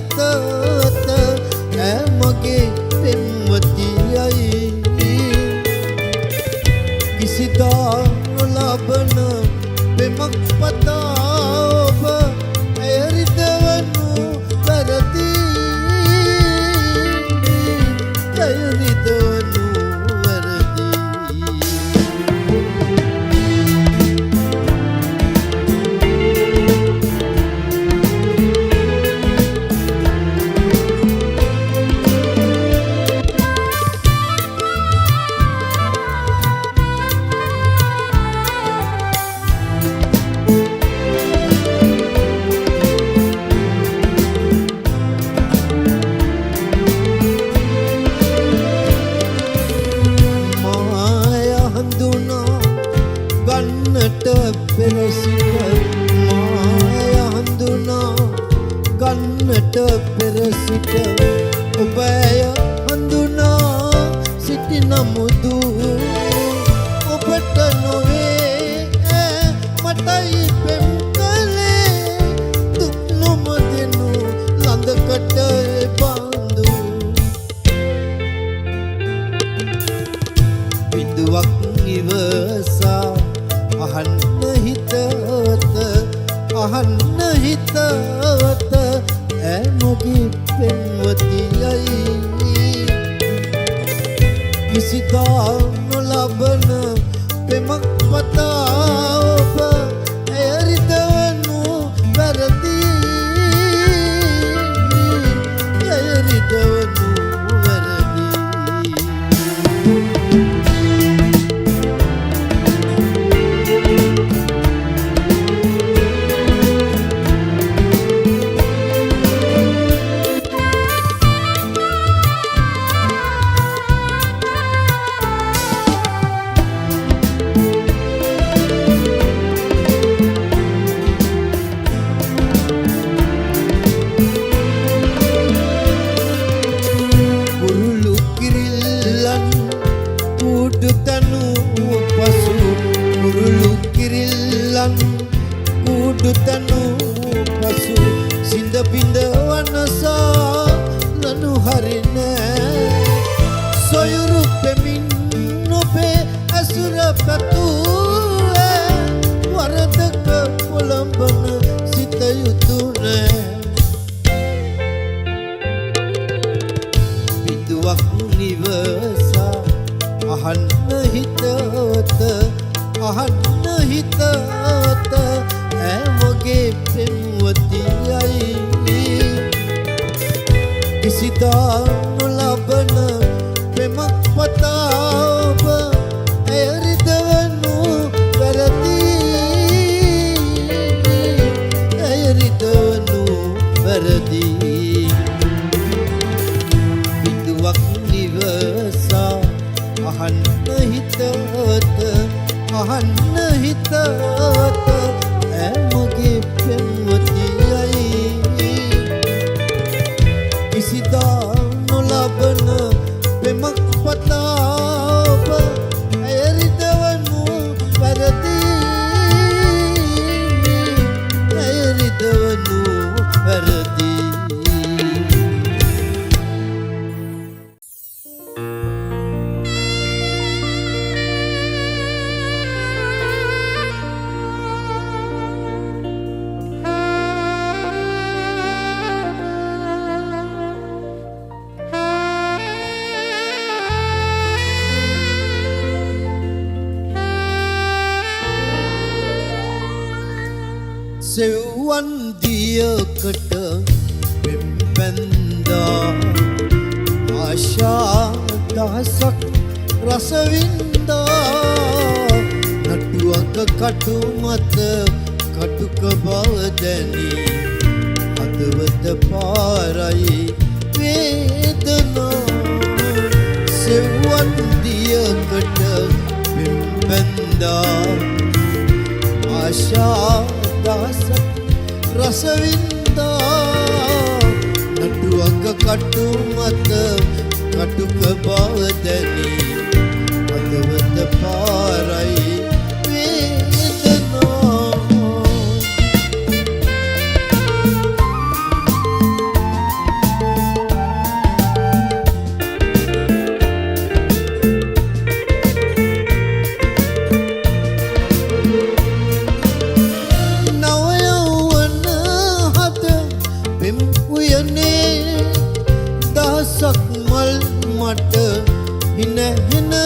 හිතත මගේ පෙම්වතියයි කිසිදා නොලබන පෙමක් පතා ඔබ ඇරිදවනු වැරදි ඇරිදවනු වැරදි ගන්නට පෙර සිට ඔබ ඇය හඳුනා සිටි නමුදු ඔබට නොවේ මටයි පෙම් කළේ දුක් නොමදෙනු ළඳකට බඳු විදුවක් ඉවසා අහන්න හිතත අහන්න හිතත ඇමගේ පෙම්වතියයි කිසිදා නොලබන පෙමක් පතා ඔබ ඇරිදවනු වැරදි ඇරිදවනු වැරදි කුඩුතනු පසු සිඳ පිඳ වනසා ලනු හරින සොයුරු පෙමින් නොපේ ඇසුර පැතුව වරදක පොළඹන සිත යුතුන විදුවක් නිවසා අහන්න හිතත අහන්න හිතත ඇමගේ පෙම්වතියයි කිසිදා නොලබන පෙමක් පතා ඔබ ඇරිදවනු වැරදි ඇරිදවනු වැරදි විදුවක් නිවසා අහන්න හිතත අහන්න හිතත ඇමගේ පෙම්වතියයි කිසිදා නොලබන පෙමක් පතා ඔබ ඇරිදවනු වැරදි ඇරිදවනු වැරදි සෙව්වන් දියකට පෙම් පැන්දා ආශා දහසක් රසවින්දා නටුවක කටු මත කටුක බව දැනි හදවත පාරයි වේදනා සෙව්වන් දියකට පෙම් පැන්දා ආශා දහසක් රසවින්දා නටුවක කටු මත කටුක බව දැනි හදවත පාරයි වේදනා මට හිනහෙනවා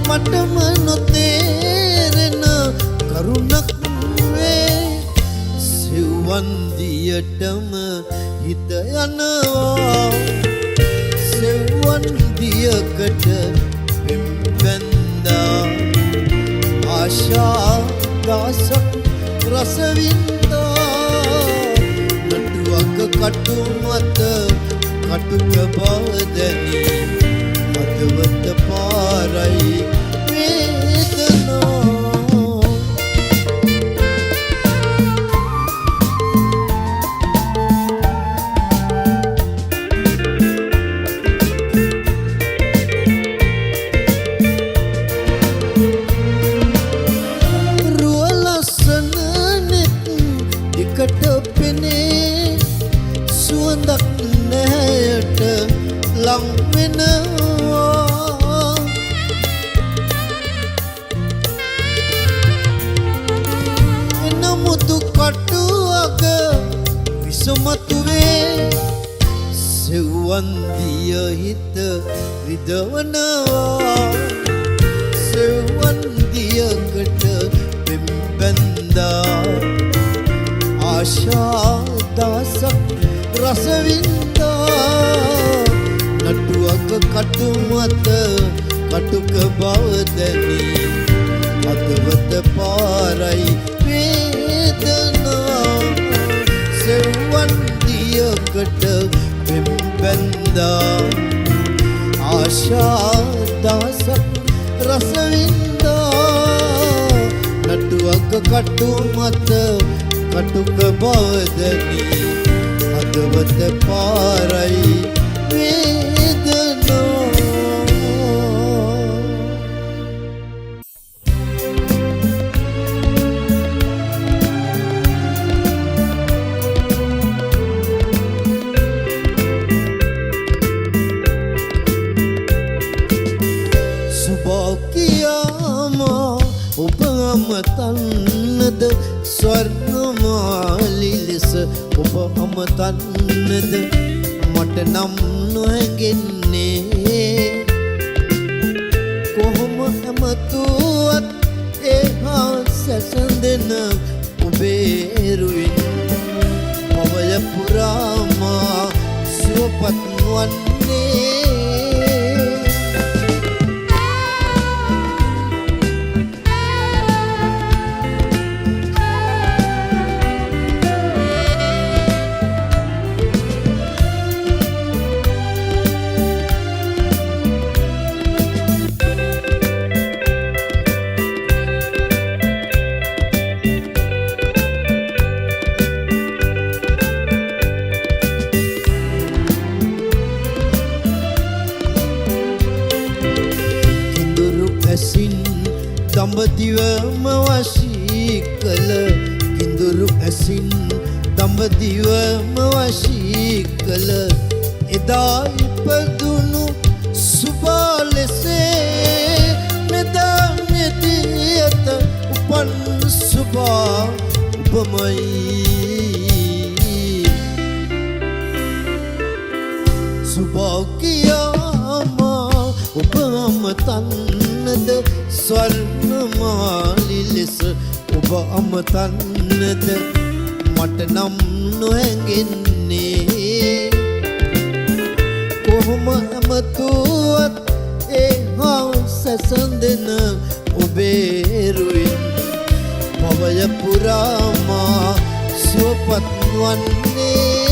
මටම නොතේරෙන කරුණක් වේ සෙව්වන්දියටම හිත යනවා සෙව්වන්දියකට පෙම්බැන්දා ආශා දාසක් රසවින්දා නටුවක කටු මත කටුක බවදැනී හදවත පාරයි වේදනා සුවඳක් නැහැයට ලං වෙනවා එනමුතු කටුවක විසමතු වේ සෙව්වන්දිය හිත රිදවනවා සෙව්වන්දියකට පෙම්බැන්දා ආශා දාසක් රසවින්දා නටුවක කටු මත කටුක බවදැනී හදවත පාරයි වේදනා සෙව්වන්දියකට පෙම්බැන්දා ආශා දාසක් රසවින්දා නටුවක කටු මත කටුක බවදැනී හදවත පාරයි වේදනා සුබෝකියාමා ඔබ අමතන්නද ස්වර්ණමාලි ලෙස ඔබ අමතන්නද මට නම් නොහැඟෙන්නේ කොහොම ඇමතුවත් එහා සැසඳෙන ඔබේ රුවින් පවය පුරාමා සුවපත් වන්නේ දඹදිවම වශී කළ කිඳුරු ඇසින් දඹදිවම වශී කළ එදා ඉපදුණු සුබා ලෙසේ මෙදා නෙදී ඇත උපන් සුබා උපමයි සුභෝකියාමා ඔබ අමතන්නද ස්වර්ණමාලි ලෙස ඔබ අමතන්නද මට නම් නොහැඟෙන්නේ කොහොම ඇමතුවත් එහා සැසඳෙන ඔබේ රුවින් පවය පුරාමා සුවපත් වන්නේ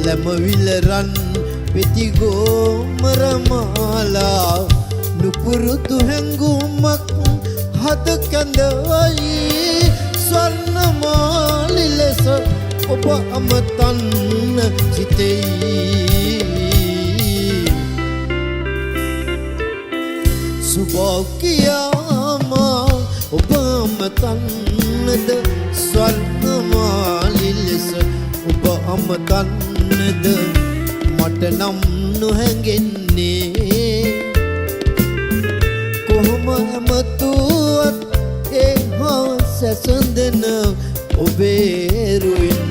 ලැමවිල රන් පෙතිගෝ මරමාලා පුරුදු හැඟුමක් හද කැඳවයි ස්වර්ණමාලි ලෙස ඔබ අමතන්න සිතෙයි සුභෝකියාමා ඔබ අමතන්නද ස්වර්ණමාලි ලෙස ඔබ අමතන්නද මට නම් නොහැඟෙන්නේ කොහොම ඇමතුවත් ඒ හා සැසඳෙන ඔබේ රුවින්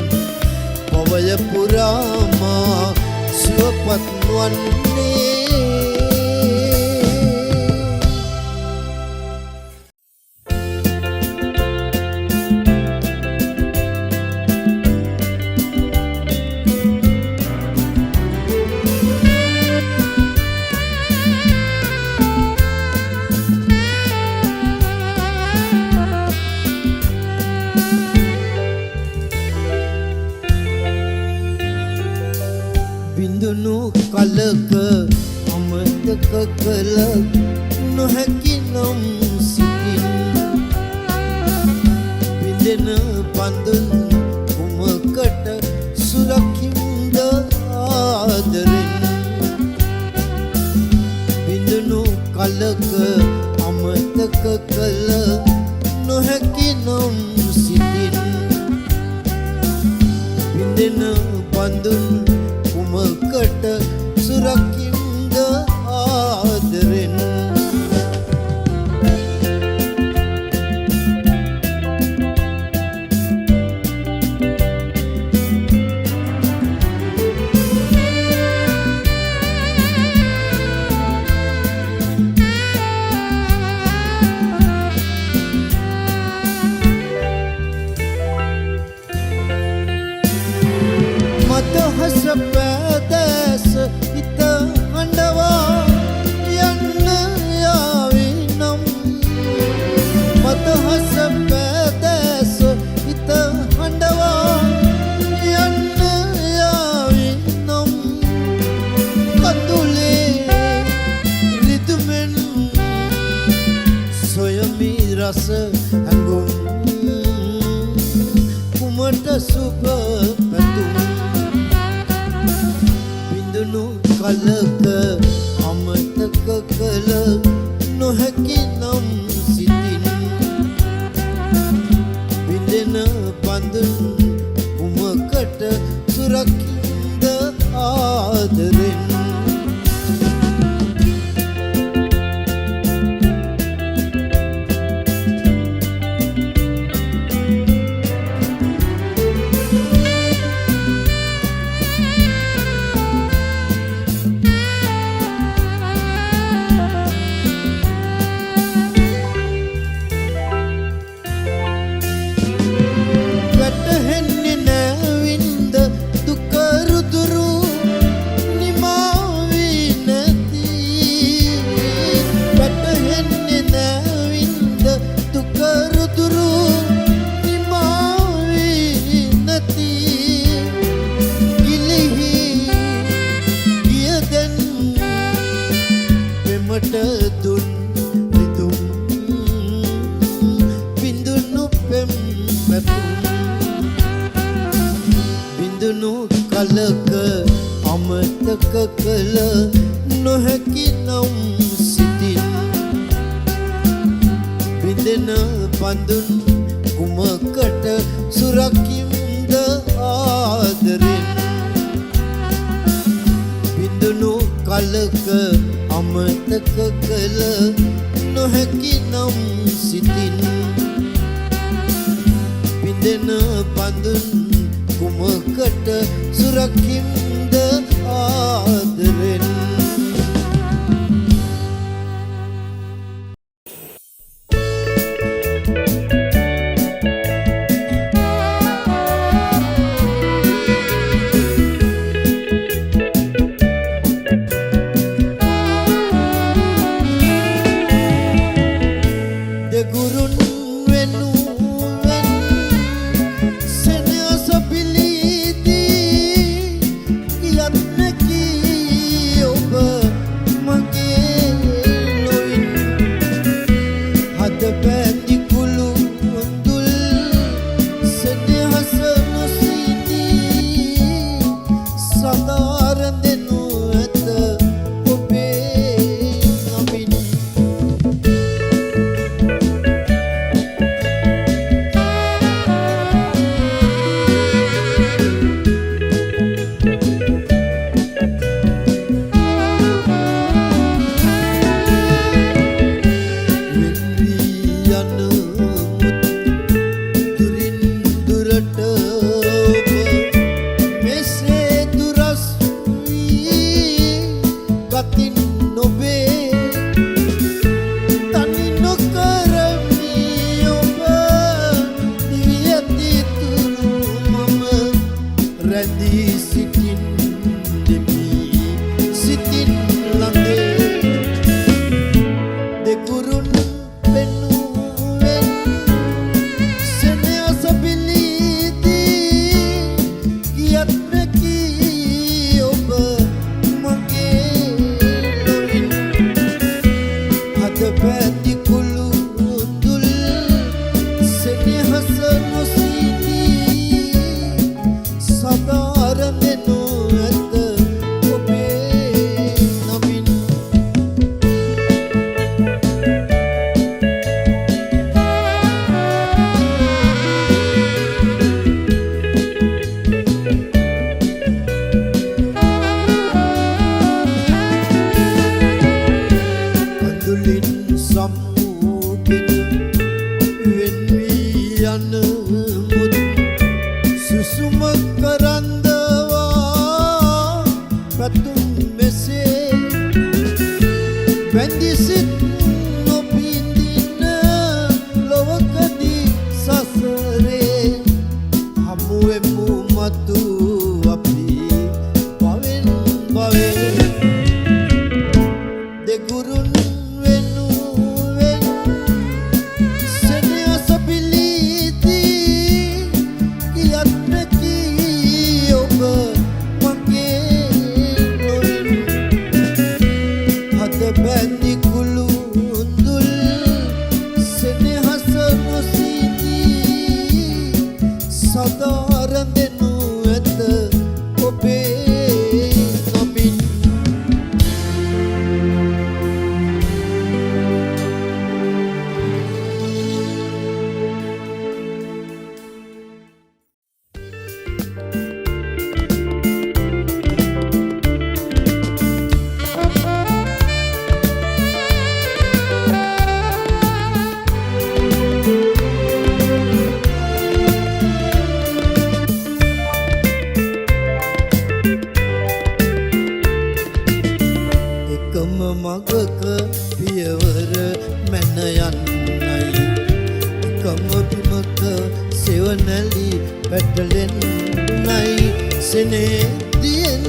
පවය පුරාමා සුවපත් වන්නේ බිඳුණු කලක අමතක කළ නොහැකි නම් සිටින් බිඳෙන බඳුන් කුමකට සුරකින්ද ආදරෙන් බිඳුණු කලක අමතක කළ නොහැකි නම් සිටින් බිඳෙන බඳුන් කුමකට සුරකින්ද ආදරෙන් මදහස පැදැස හිත හඬවා යන්න යාවි නම් මදහස පැදැස හිත හඬවා යන්න යාවි නම් කඳුලේ රිදුමෙන් සොයමි රස හැඟුම් කුමට සුබ පැතුම් බිඳුණු කලක අමතක කළ නොහැකි නම් සිටින් බිඳෙන බඳුන් කුමකට සුරකින්ද ආදරෙන් දුන් රිදුම් බිඳුණු පෙම් පැතුම් බිඳුණු කලක අමතක කළ නොහැකි නම් සිටින් බිඳෙන බඳුන් කුමකට සුරකින්ද ආදරෙන් බිඳුණු කලක අමතක කළ නොහැකි නම් සිටින් බිඳෙන බඳුන් කුමකට සුරකින්ද ආදරෙන් ගතින් නොබේ තනි නොකරමි ඔබ දිවි ඇති තුරු මම රැඳී සිටින්නෙමි සිතින් ළඟේ දෙකුරුන් පෙනුවෙන් සෙනෙහස බිලීදී ගියත් නැකී ඔබ මගේ ලොවින් හද පැති කුළු දුල් සෙනෙහස නොසිතී සදා රැඳෙනු ඇත ඔබේ නමින් කඳුලින් සම්මුඛින් වෙන් වී යන මුත් සුසුම කරන්දවා පැතුම් මෙසේ වැඳි සිත් නොපිඳින ලොවකදී සසරේ හමුවෙමු මතු අපි භවෙන් භවේ දෙගුරුන් වෙනුවෙන් සෙනෙහස බිලීදී ගියත් නැකී ඔබ මගේ ලොවින් හද බැඳි කුළු දුල් සෙනෙහස නොසිතී සදා රැඳෙනු ඇත ඔබේ නමින් එකම මගක පියවර මැන යන්නයි එකම බිමක සෙවණැලි පැටලෙන්නයි සෙනෙහදියෙන්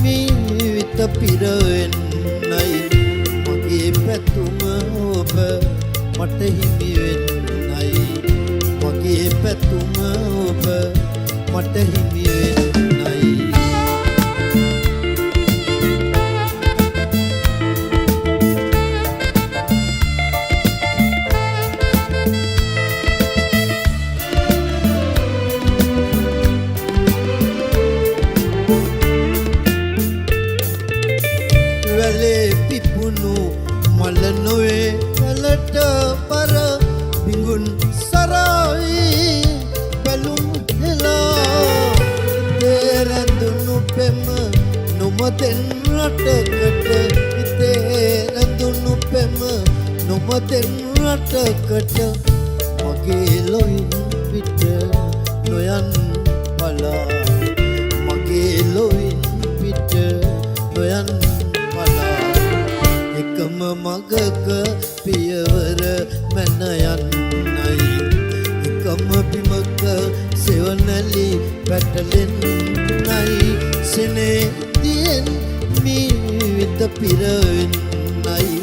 මීවිත පිරවෙන්නයි මගේ පැතුම ඔබ මට හිමි වෙන්නයි මගේ පැතුම ඔබ මට හිමි වෙන්නයි වැලේ පිපුණු මල නොවේ වැලට පර බිඟුන් සරාවි බැලුම් හෙලා තේරඳුණු පෙම නොමතෙන් රටකට තේරඳුණු පෙම නොමතෙන් රටකට මගේ ලොවින් පිට නොයන් පලා මගේ ලොවින් පිට නොයන් එකම මගක පියවර මැන යන්නයි එකම බිමක සෙවණැලි පැටලෙන්නයි සෙනෙහදියෙන් මීවිත පිරවෙන්නයි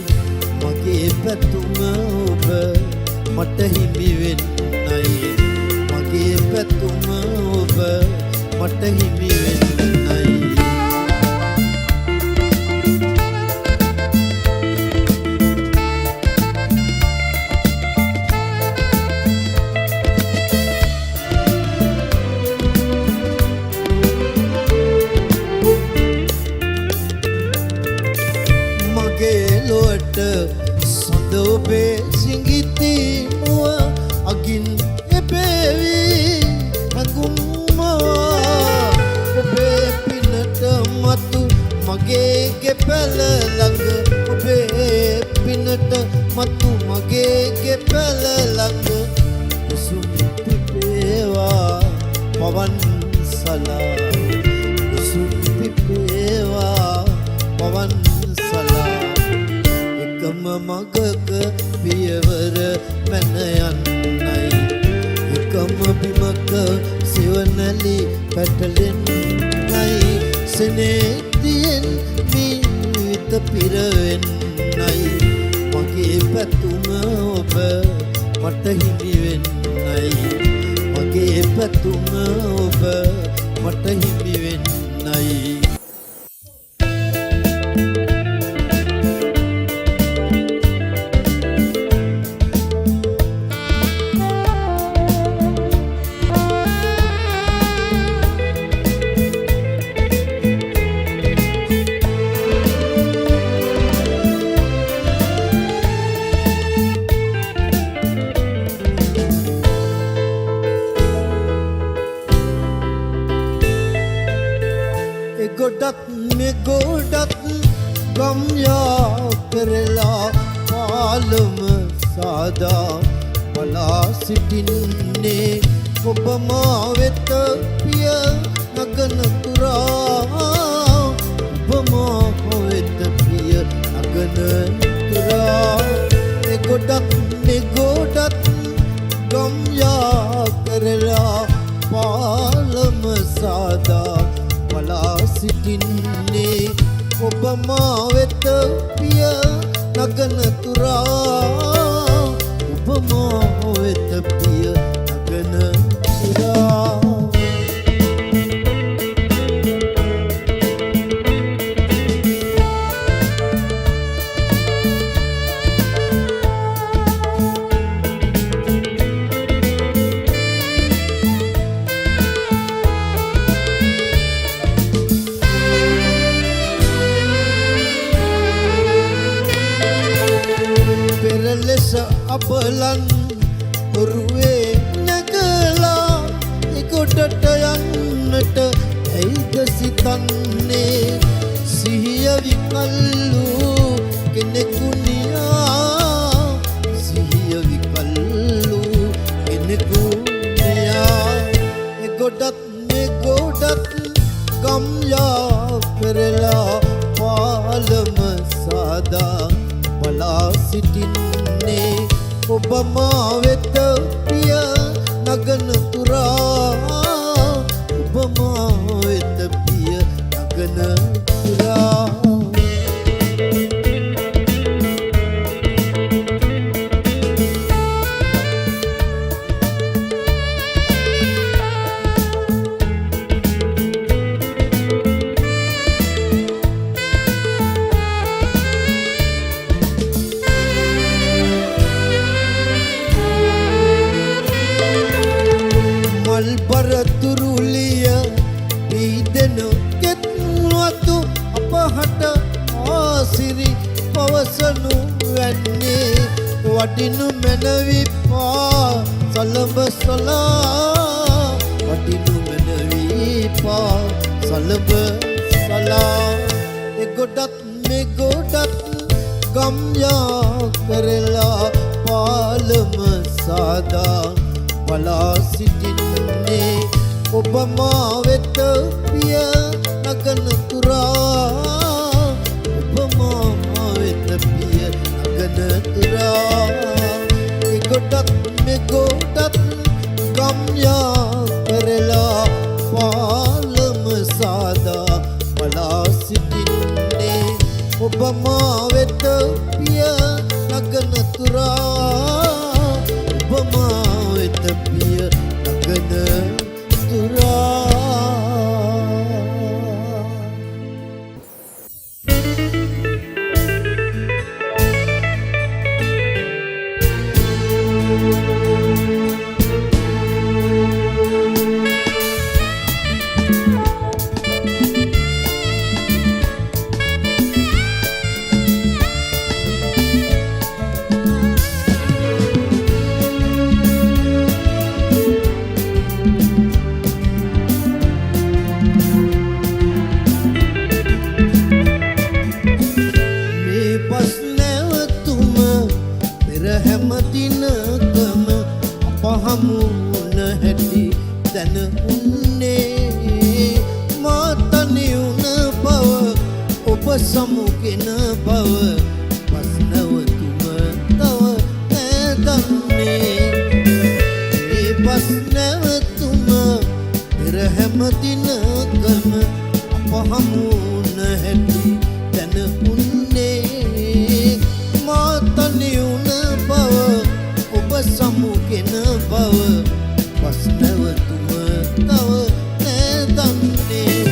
මගේ පැතුම ඔබ මට හිමි වෙන්නයි මගේ පැතුම ඔබ මට හිමි වෙන්නයි ලොවට සඳ ඔබේ සිඟිති මුව අගින් එබේවි හැඟුම්මවා ඔබේ පිනට මතු මගේ ගෙපැල ළඟ ඔබේ පිනට මතු මගේ ගෙපැල ළඟ උසුම් පිපේවා පවන් සලා උසුම් පිපේවා පවන් සලා එකම මගක පියවර මැන යන්නයි එකම බිමක සෙවනැලි පැටලෙන්නයි සෙනෙහතියෙන් මීත පිරවෙන්නයි මගේ පැතුම ඔබ මට හිමි වෙන්නයි මගේ පැතුම ඔබ මට හිමි වෙන්නයි ගොඩක් මෙගොඩක් ගම් යා කරලා පාලම සාදා බලා සිටින්නේ ඔබ මා වෙත පිය නගන තුරා ඔබ මා වෙත පිය නගන තුරා ගොඩක් මෙගොඩක් ගම් යා කරලා පාලම සාදා බලා සිටින්නේ ඔබ මා වෙත පිය නගන තුරා ඔබ මා වෙත පිය නගන තුරා ලෙස අපලන් ඔරුවේ නැගලා එකොටට යන්නට ඇයිද සිතන්නේ සිහිය විකල්ලු කෙනෙකු නියා සිහිය විකල්ලු කෙනෙකු නියා එකොටත් මෙගොඩත් ගම් යා කරලා පාලම සාදා බලා සිටින්නේ ඔබ මා වෙත පිය නගන තුරා ඔබ මා වෙත පිය නගන තුරා පරතුරුලිය පීදෙන කෙත්වතු අපහට ආසිරි පවසනු වැන්නේ වටිනු මැනවිපා සලඹ සලා වටිනු මැනවිපා සලඹ සලා එගොඩත් මෙගොඩත් ගම් යා කරලා පාලම සාදා බලා සිටින්නේ ඔබ මා වෙත පිය නගන තුරා ඔබ මා වෙත පිය නගන තුරා එගොඩත් මෙගොඩත් ගම් යා කරලා පාලම සාදා බලා සිටින්නේ ඔබ මා වෙත පිය නගන තුරා ඔබ මා වෙත පිය නගන තුරා හමුන හැටි දැන උන්නේ මාතනියුන බව ඔබ සමුගෙන බව පස්නවතුම තව නෑදන්නේ ඒ පස්නවතුම පෙර හැම දිනකම අප හමුවන හැටි දැන උන්නේ මා තනි වුණ බව ඔබ සමුගෙන බව පස්නවතුම තව නෑදන්නේ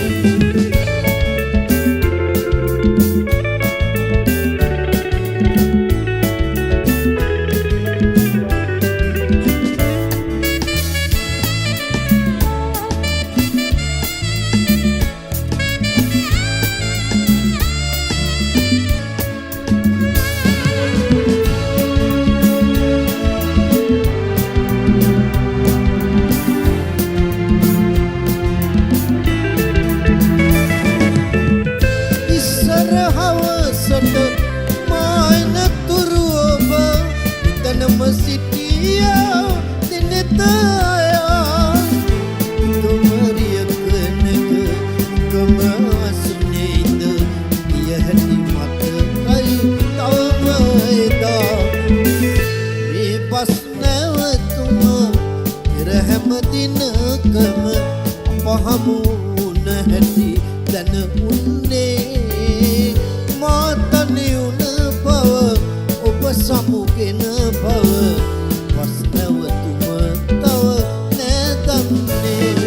පහමුණ හැටි දැන උන්නේ මා තනි වුණ බව ඔබ සමුගෙන බව පස්නවතුම තව නෑදන්නේ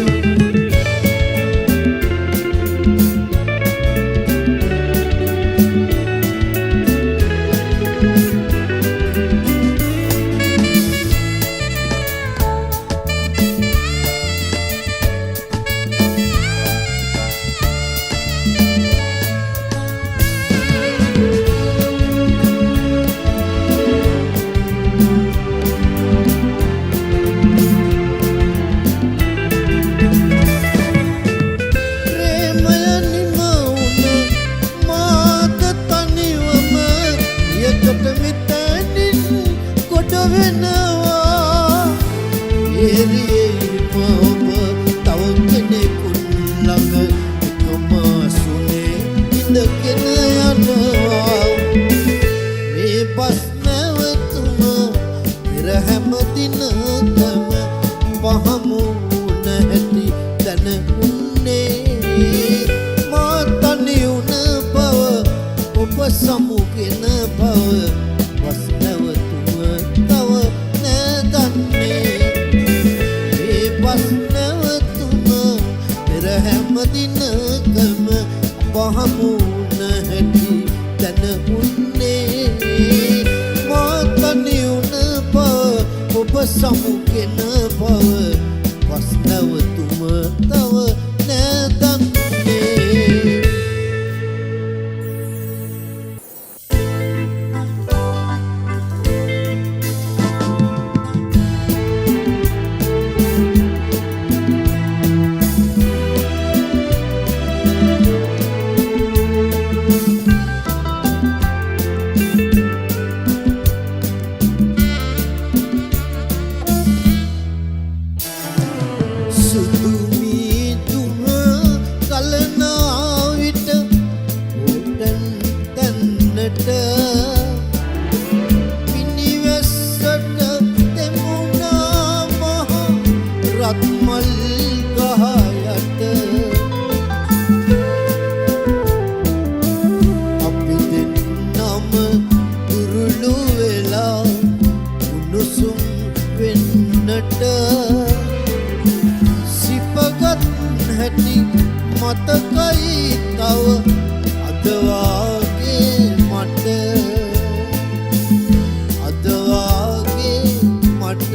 සමුගෙන බව පස්නවතුම තව නෑදන්නේ ඒ පස්නවතුම පෙර හැම දිනකම පහමුණ හැටි දැන උන්නේ මා තනි වුණ බව ඔබ සමුගෙන බව පස්නවතුම තව නෑදන්නේ මතකයි තව අද වාගේ මට අද වාගේ මට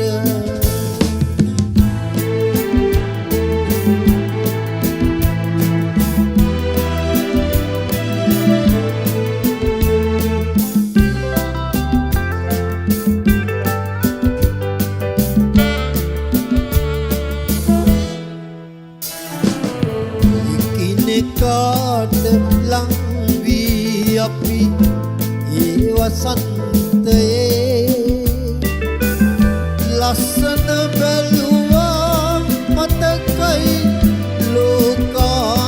කාට ලං වී අපි ඒ වසන්තයේ ලස්සන බැලුවා මතකයි ලෝකාන්තයේ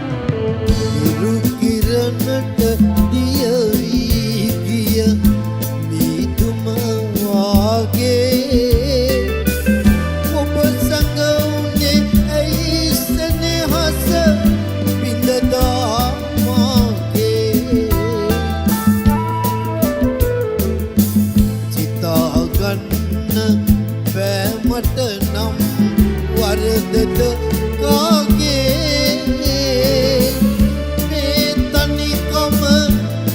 ඉරු කිරණට දිය වී ගිය මීදුම වාගේ ඔබ සඟවුනේ ඇයි සෙනෙහස බිඳදා මාගේ සිතාගන්න බෑ මට නම් වරදද කාගේ මේ තනිකම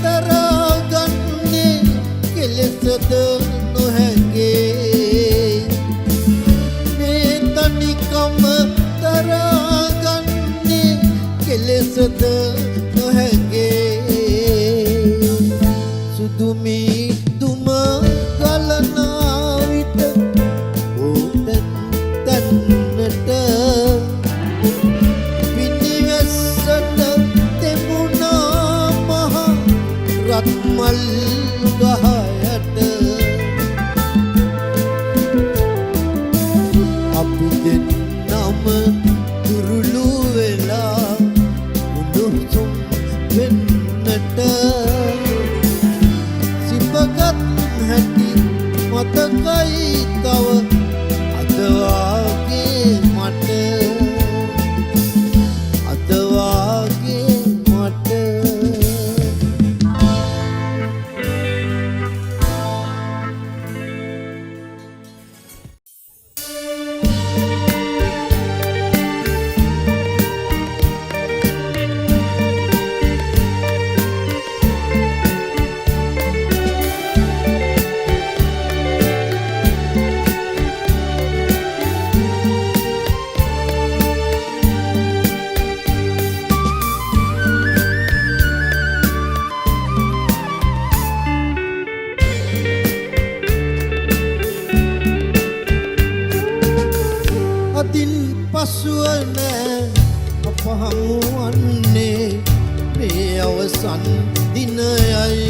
තරගන්නේ කෙලෙසද නොහැගේ මේ තනිකම තරගන්නේ කෙලෙසද නොහැගේ සුදු මීදුම ගලනා විට ඕතැන් තැන්නට පිනිවැස්සට තෙමුණා මහ රත්මල් ගහයට අපි දෙන්නම දුරුළු වෙලා උණුසුම් වෙන්නට සිපගත් හැටි මතකයි තව අද වාගේ මට අද වාගේ මට අදින් පසුව නෑ අප හමුවන්නේ මේ අවසන් දිනයයි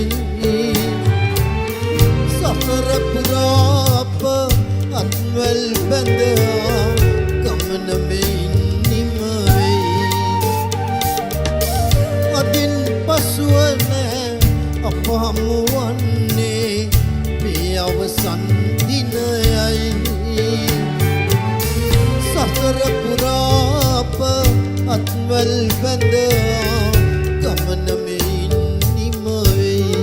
සසර පුරා අප අත්වැල් බැඳා ගමන මෙයින් නිම වෙයි අදින් පසුව නෑ අප හමුවන්නේ මේ අවසන් දිනයයි සසර පුරා අප අත්වැල් බැඳා ගමන මෙයින් නිම වෙයි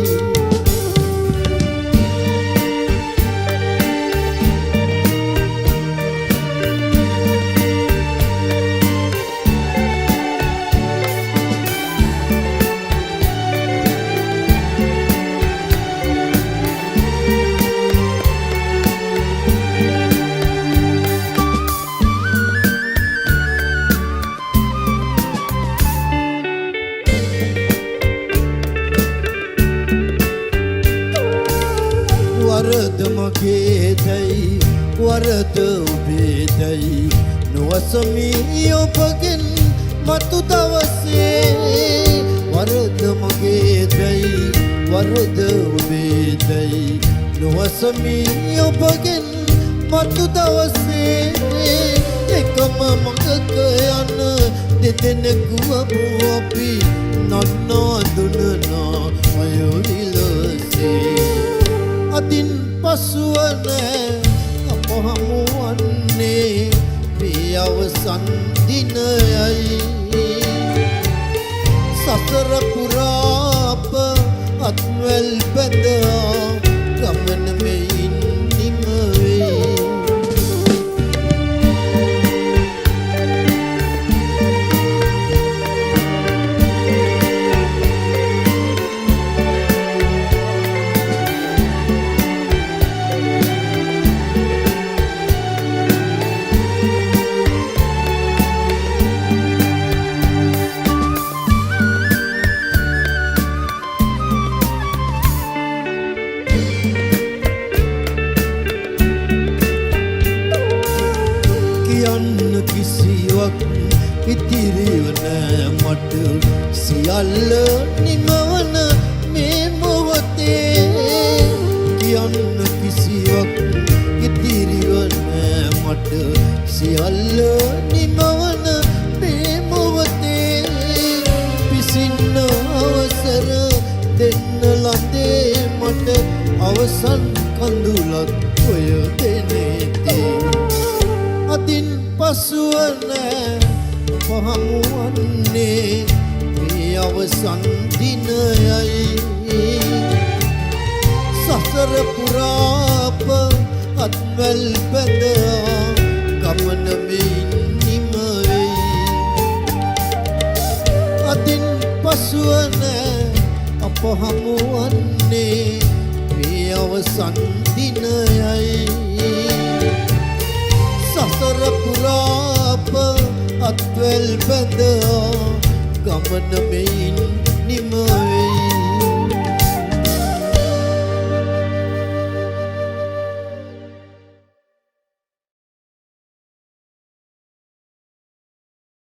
වරද මගේදයි වරද ඔබේදයි නොවසමී ඔබගෙන් මතු දවසේ වරද මගේදයි වරද ඔබේදයි නොවසමී ඔබගෙන් මතු දවසේ එකම මඟක යන දෙදෙනෙකු අපි නන්නා දුනනා අයොලිලසේ අදින් පසුව නෑ අප හමුවන්නේ මේ අවසන් දිනයයි සසර පුරා අප අත්වැල් බැඳා ගමන මෙයින් නිම වෙයි ඉතිරිවන මට සියල්ල නිමවන මේ මොහොතේ කියන්න කිසිවක් ඉතිරිවන මට සියල්ල නිමවන මේ මොහොතේ පිසින්න අවසර දෙන්න ලඳේ මට අවසන් කඳුලක් ඔය දෙනේදී අදින් පසුව නෑ පහමුවන්නේ මේ අවසන් දිනයයි සසර පුරාප අත්වැල් බැඳා ගමන මෙයින් නිම වෙයි අදින් පසුව නෑ අප හමුවන්නේ මේ අවසන් දිනයයි සසර පුරාප අත්වැල් බැඳා ගමන මෙයින් නිම වෙයි